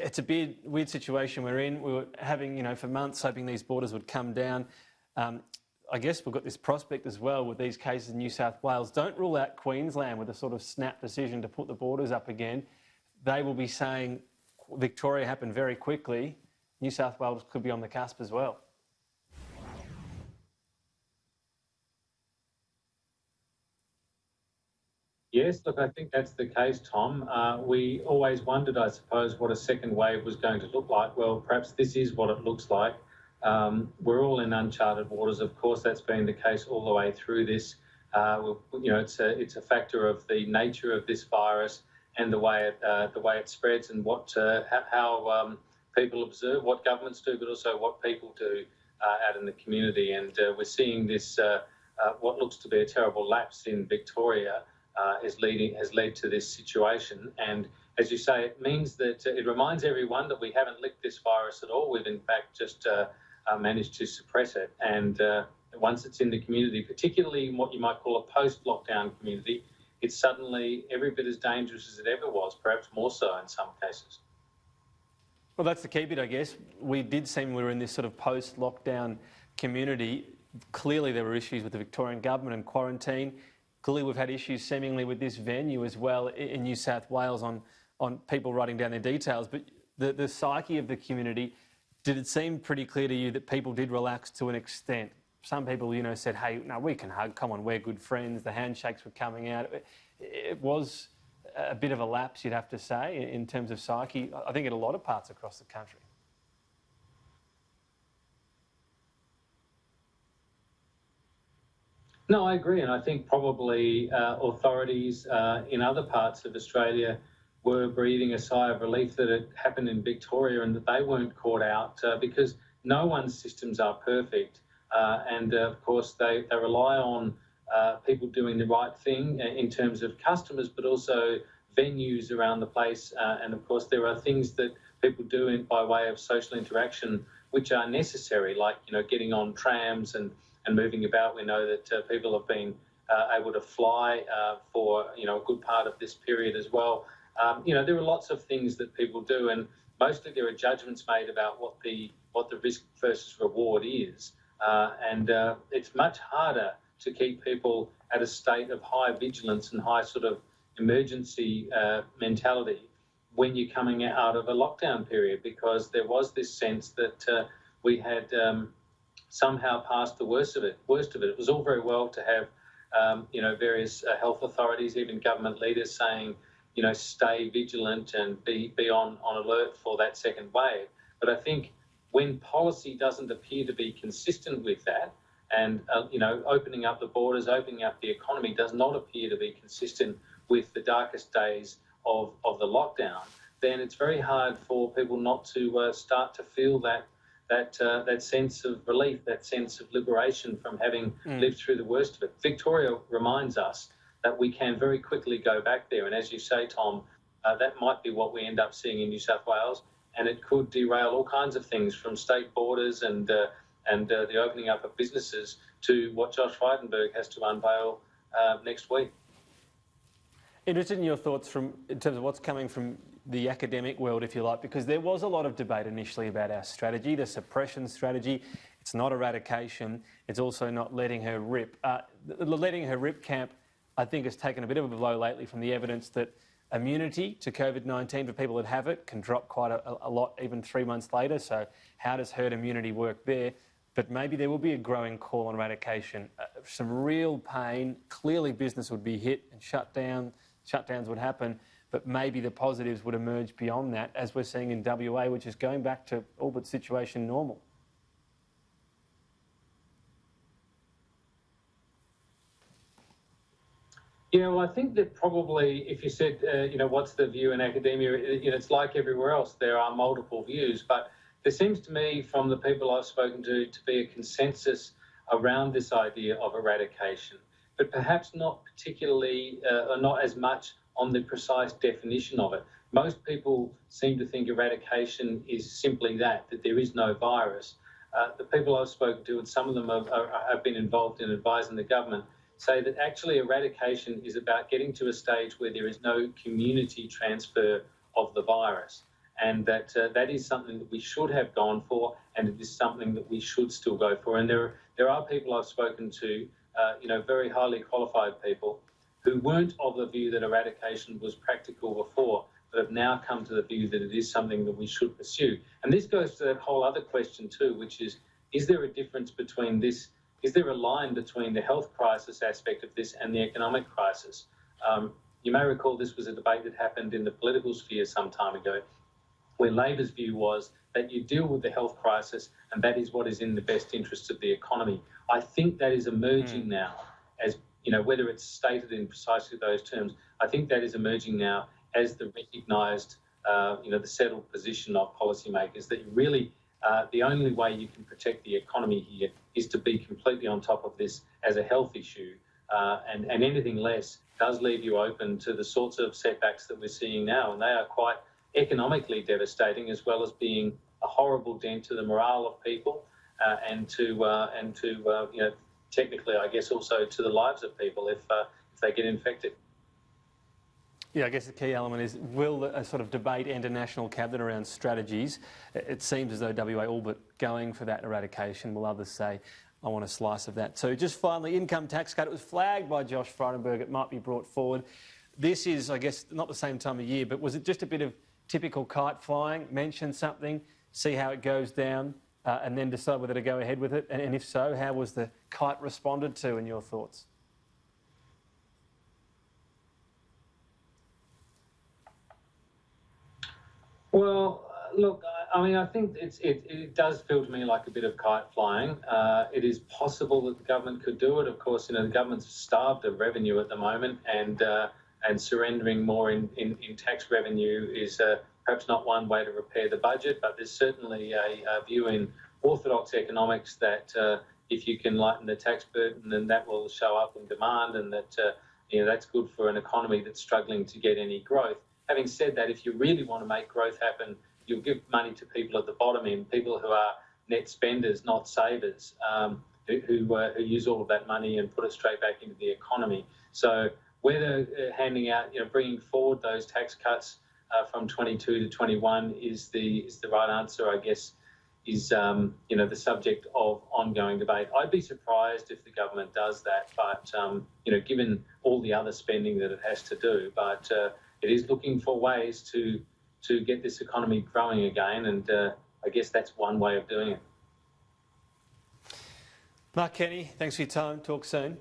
it's a weird situation we're in. We were having, for months, hoping these borders would come down. I guess we've got this prospect as well with these cases in New South Wales. Don't rule out Queensland with a sort of snap decision to put the borders up again. They will be saying Victoria happened very quickly. New South Wales could be on the cusp as well. Yes, look, I think that's the case, Tom. We always wondered, I suppose, what a second wave was going to look like. Well, perhaps this is what it looks like. We're all in uncharted waters. Of course, that's been the case all the way through this. It's a factor of the nature of this virus and the way it spreads, and how people observe, what governments do, but also what people do out in the community. And we're seeing this what looks to be a terrible lapse in Victoria has led to this situation. And as you say, it means that it reminds everyone that we haven't licked this virus at all. We've in fact just managed to suppress it. And once it's in the community, particularly in what you might call a post-lockdown community, it's suddenly every bit as dangerous as it ever was, perhaps more so in some cases. Well, that's the key bit, I guess. We did seem we were in this sort of post-lockdown community. Clearly there were issues with the Victorian government and quarantine. Clearly we've had issues seemingly with this venue as well in New South Wales on people writing down their details. But the psyche of the community, did it seem pretty clear to you that people did relax to an extent? Some people, said, hey, no, we can hug, come on, we're good friends. The handshakes were coming out. It was a bit of a lapse, you'd have to say, in terms of psyche, I think in a lot of parts across the country. No, I agree, and I think probably authorities in other parts of Australia were breathing a sigh of relief that it happened in Victoria and that they weren't caught out because no one's systems are perfect. And of course, they rely on people doing the right thing in terms of customers, but also venues around the place. And of course, there are things that people do by way of social interaction which are necessary, like getting on trams and moving about. We know that people have been able to fly for a good part of this period as well. There are lots of things that people do, and mostly there are judgments made about what the risk versus reward is. And it's much harder to keep people at a state of high vigilance and high sort of emergency mentality when you're coming out of a lockdown period, because there was this sense that we had somehow passed the worst of it. It was all very well to have, various health authorities, even government leaders saying, stay vigilant and be on alert for that second wave. But I think when policy doesn't appear to be consistent with that, and opening up the borders, opening up the economy does not appear to be consistent with the darkest days of the lockdown, then it's very hard for people not to start to feel that sense of relief, that sense of liberation from having lived through the worst of it. Victoria reminds us that we can very quickly go back there, and as you say, Tom, that might be what we end up seeing in New South Wales, and it could derail all kinds of things, from state borders and the opening up of businesses to what Josh Frydenberg has to unveil next week. Interested in your thoughts in terms of what's coming from the academic world, if you like, because there was a lot of debate initially about our strategy, the suppression strategy. It's not eradication. It's also not letting her rip. The letting her rip camp, I think, has taken a bit of a blow lately from the evidence that immunity to COVID-19 for people that have it can drop quite a lot even 3 months later. So how does herd immunity work there? But maybe there will be a growing call on eradication. Some real pain. Clearly business would be hit and shutdowns would happen, but maybe the positives would emerge beyond that, as we're seeing in WA, which is going back to all but situation normal. Yeah, well, I think that probably if you said, what's the view in academia, it's like everywhere else. There are multiple views, but there seems to me from the people I've spoken to be a consensus around this idea of eradication, but perhaps not particularly, or not as much on the precise definition of it. Most people seem to think eradication is simply that there is no virus. The people I've spoken to, and some of them have been involved in advising the government, say that actually eradication is about getting to a stage where there is no community transfer of the virus. and that that is something that we should have gone for, and it is something that we should still go for. And there are people I've spoken to, very highly qualified people, who weren't of the view that eradication was practical before, but have now come to the view that it is something that we should pursue. And this goes to that whole other question too, which is there a difference between this? Is there a line between the health crisis aspect of this and the economic crisis? You may recall this was a debate that happened in the political sphere some time ago, where Labor's view was that you deal with the health crisis and that is what is in the best interests of the economy. I think that is emerging now, as whether it's stated in precisely those terms, I think that is emerging now as the recognised, the settled position of policymakers, that you really, the only way you can protect the economy here is to be completely on top of this as a health issue, and anything less does leave you open to the sorts of setbacks that we're seeing now, and they are quite economically devastating, as well as being a horrible dent to the morale of people, and to technically, I guess, also to the lives of people if they get infected. Yeah, I guess the key element is, will a sort of debate enter national cabinet around strategies? It seems as though WA all but going for that eradication. Will others say, I want a slice of that? So just finally, income tax cut. It was flagged by Josh Frydenberg. It might be brought forward. This is, I guess, not the same time of year, but was it just a bit of typical kite flying? Mention something, see how it goes down, and then decide whether to go ahead with it? And if so, how was the kite responded to, in your thoughts? Well, look, I mean, I think it does feel to me like a bit of kite flying. It is possible that the government could do it. Of course, the government's starved of revenue at the moment, and surrendering more in tax revenue is perhaps not one way to repair the budget, but there's certainly a view in orthodox economics that if you can lighten the tax burden, then that will show up in demand, and that that's good for an economy that's struggling to get any growth. Having said that, if you really want to make growth happen, you'll give money to people at the bottom end, people who are net spenders, not savers, who use all of that money and put it straight back into the economy. So whether handing out, bringing forward those tax cuts from 22 to 21 is the right answer, I guess, is the subject of ongoing debate. I'd be surprised if the government does that, but given all the other spending that it has to do, but it is looking for ways to get this economy growing again, and I guess that's one way of doing it. Mark Kenny, thanks for your time. Talk soon.